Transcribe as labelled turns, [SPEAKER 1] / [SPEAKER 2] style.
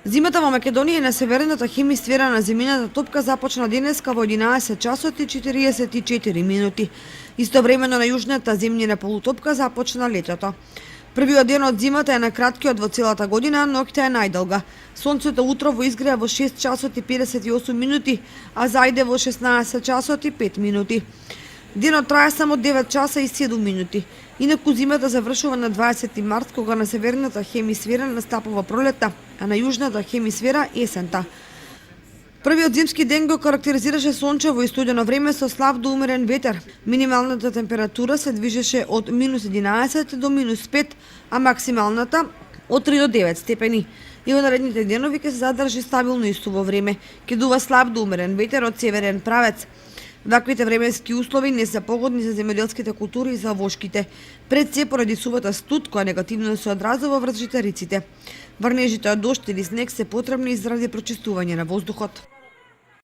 [SPEAKER 1] Зимата во Македонија и на северната хемисфера на земјината топка започна денеска во 11 часот и 44 минути. Истовремено на јужната земјина полутопка започна летото. Првиот ден од зимата е најкраткиот во целата година, ноќта е најдолга. Сонцето утрово изгреа во 6 часот и 58 минути, а зајде во 16 часот и 5 минути. Денот трае само 9 часа и 7 минути. Инаку зимата завршува на 20 март, кога на северната хемисфера настапува пролетта, а на јужната хемисфера есента. Првиот зимски ден го карактеризираше сончево и студено време со слаб до умерен ветер. Минималната температура се движеше од -11 до -5, а максималната од 3 до 9 степени. И во наредните денови ќе се задржи стабилно и суво време. Ќе дува слаб до умерен ветер од северен правец. Ваквите временски услови не се погодни за земјоделските култури и за вошките, пред се поради сувата студ која негативно се одразува врз житариците. Врнежите од дожд или снег се потребни заради прочистување на воздухот.